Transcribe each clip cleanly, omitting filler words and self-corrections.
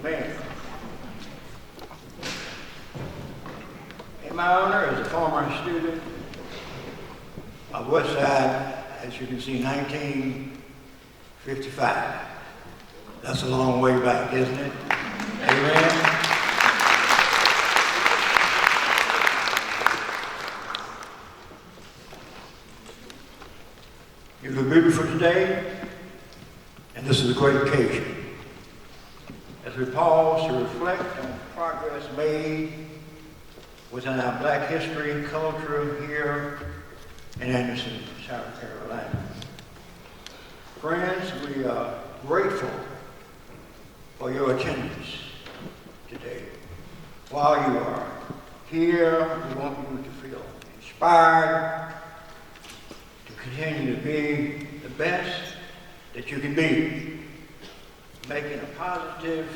Man. In my honor as a former student of Westside, as you can see, 1955. That's a long way back, isn't it? Amen. You look beautiful today, and this is a great occasion. As we pause to reflect on progress made within our black history culture here in Anderson, South Carolina. Friends, we are grateful for your attendance today. While you are here, we want you to feel inspired to continue to be the best that you can be, making a positive,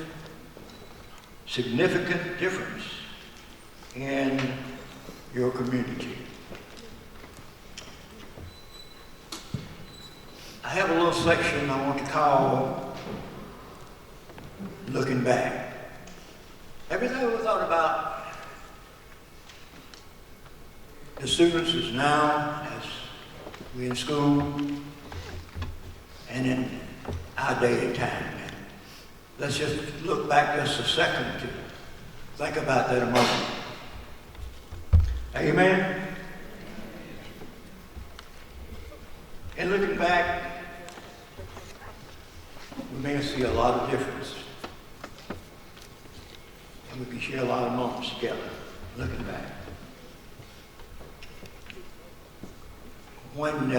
significant difference in your community. I have a little section I want to call Looking Back. Have you ever thought about the students as now, as we're in school, and in our day and time? Let's just look back just a second to think about that a moment. Amen? And looking back, we may see a lot of difference. And we can share a lot of moments together, looking back. When we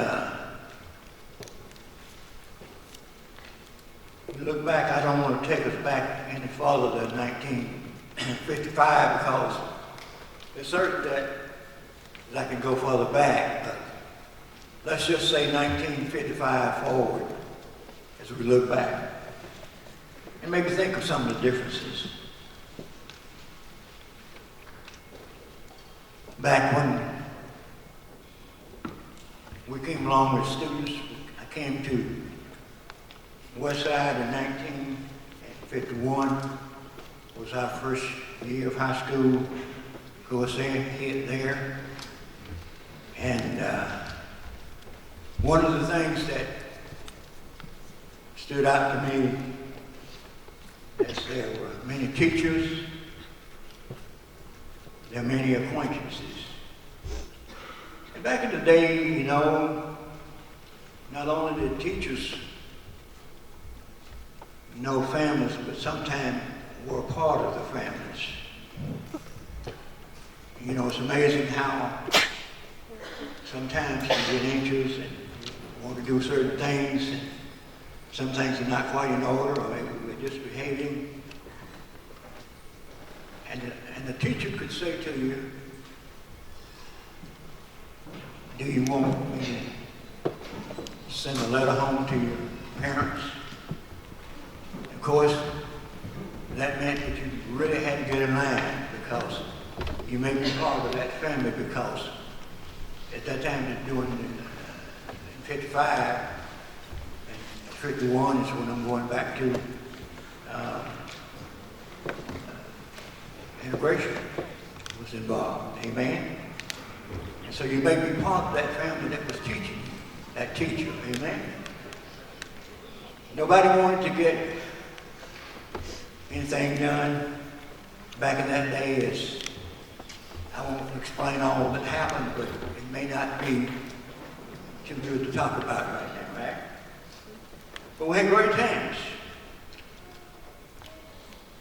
look back, I don't want to take us back any further than 1955 because it's certain that I can go further back, but let's just say 1955 forward as we look back and maybe think of some of the differences. Back when we came along with students, I came to Westside in 1951, was our first year of high school. Of course, they hit there. And one of the things that stood out to me is there were many teachers, there were many acquaintances. And back in the day, you know, not only did teachers know families, but sometimes were a part of the families. You know, it's amazing how sometimes you get anxious and want to do certain things, and some things are not quite in order, or maybe we're just behaving. And the teacher could say to you, do you want me to send a letter home to your parents? Of course, that meant that you really had to get in line because you may be part of that family, because at that time, doing in 55 and 51 is when I'm going back to integration was involved. Amen? And so you may be part of that family that was teaching, that teacher. Amen? Nobody wanted to get anything done back in that day. I won't explain all that happened, but it may not be too good to talk about right now, right? But we had great times.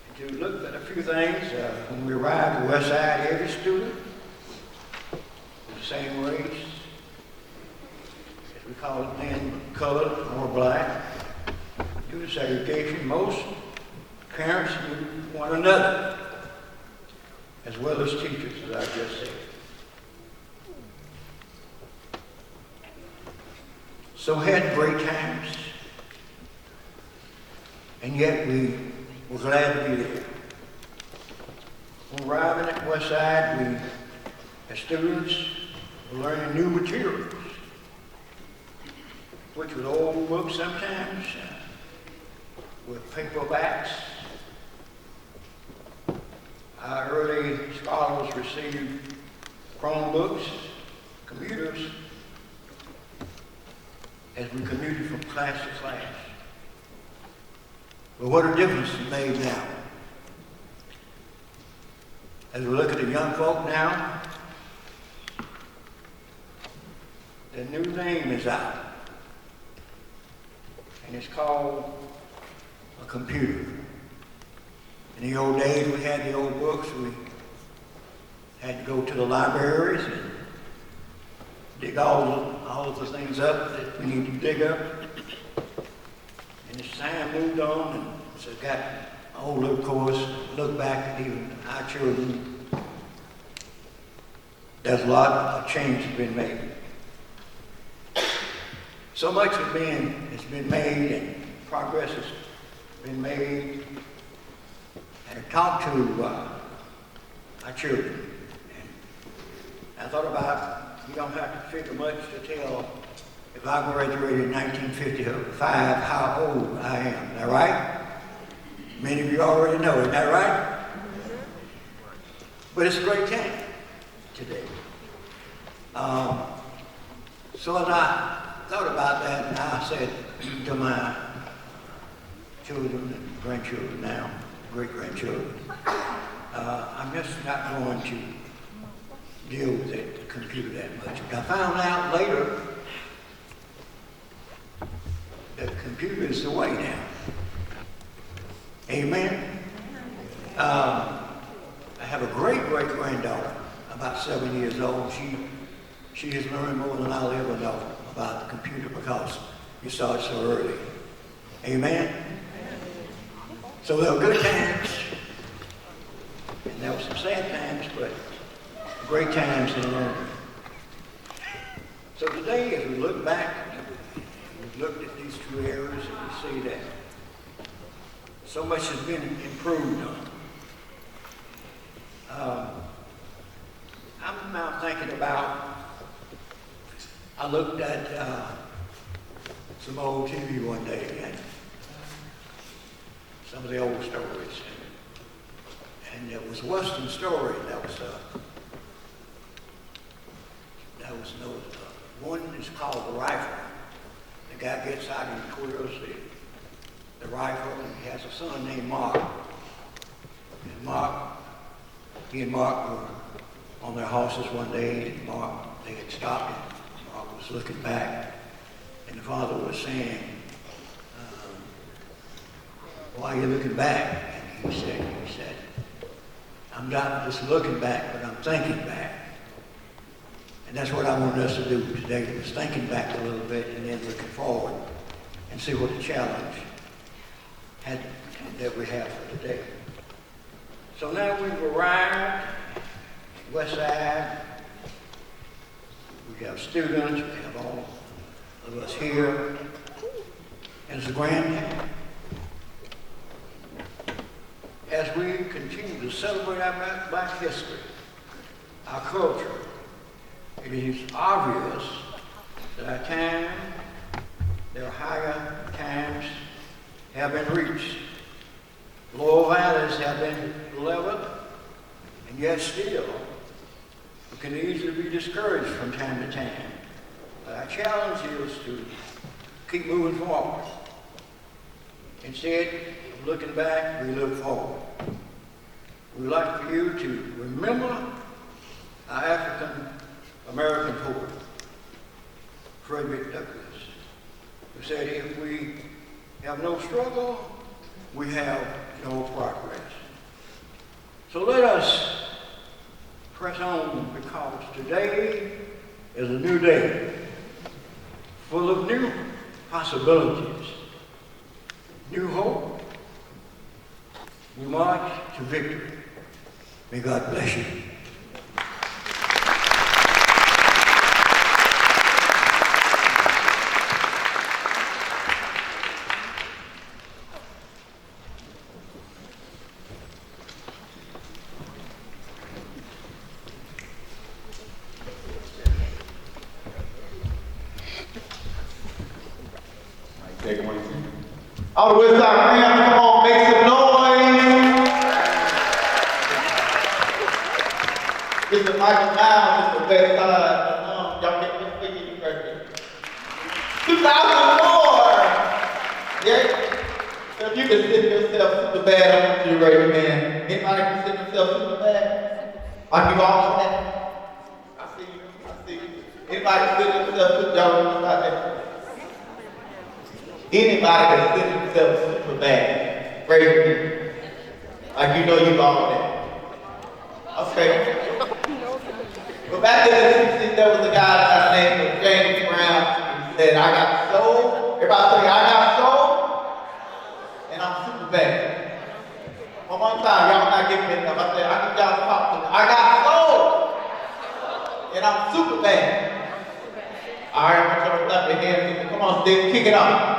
And to look at a few things, when we arrived at Westside, every student was the same race, as we call it then, colored or black. Due to segregation, most parents knew one another, as well as teachers, as I just said. So we had great times, and yet we were glad to be there. When arriving at Westside, we, as students, were learning new materials, which was old books sometimes, with paperbacks, Our early scholars received Chromebooks, computers, as we commuted from class to class. But what a difference it made now. As we look at the young folk now, the new name is out. And it's called a computer. In the old days, we had the old books. We had to go to the libraries and dig all of the things up that we need to dig up. And as time moved on, and so got older, of course, look back at even our children, there's a lot of change has been made. So much has been made, and progress has been made. And I talked to our children, and I thought about, you don't have to figure much to tell if I graduated in 1955 how old I am. Is that right? Many of you already know, isn't that right? But it's a great time today. So as I thought about that, and I said to my children and grandchildren now, great-grandchildren, I'm just not going to deal with the computer that much. But I found out later that the computer is the way now. Amen? I have a great-great-granddaughter, about 7 years old. She has learned more than I'll ever know about the computer because you saw it so early. Amen? So there were good times, and there were some sad times, but great times in learning. So today, as we look back, we've looked at these two areas, and we see that so much has been improved on. I'm now thinking about, I looked at some old TV one day, and some of the old stories. And there was a Western story one is called The Rifle. The guy gets out and twirls the rifle, and he has a son named Mark. And he and Mark were on their horses one day, and they had stopped, and Mark was looking back, and the father was saying, why are you looking back? And he said, I'm not just looking back, but I'm thinking back. And that's what I want us to do today, is thinking back a little bit and then looking forward and see what the challenge that we have for today. So now we've arrived at Westside. We have students, we have all of us here, and it's a grand time. As we continue to celebrate our Black history, our culture, it is obvious that their higher times have been reached. Lower valleys have been leveled, and yet still, we can easily be discouraged from time to time. But our challenge is to keep moving forward. Instead of looking back, we look forward. We'd like for you to remember our African-American poet, Frederick Douglass, who said, if we have no struggle, we have no progress. So let us press on, because today is a new day, full of new possibilities, new hope. We march to victory. May God bless you. All the Westside fans, come on, make some noise. Mr. Michael Miles, Mr. Westside, y'all get this figure correctly. 2004! Yeah? So if you consider yourself super bad, I want you to raise your hand. Anybody consider themselves super bad? Like you all know that? I see you. I see you. Anybody consider themselves super bad? Anybody consider themselves super bad? Raise your hand. Like you know you all that. Okay. But back in the 60s, there was a guy by the name of James Brown. He said, I got soul. Everybody say, I got soul, and I'm super bad. One more time, y'all not giving me enough. I said, I need y'all to talk to me. I got soul, and I'm super bad. All right, I want y'all to clap your hands. Come on, Steve, kick it off.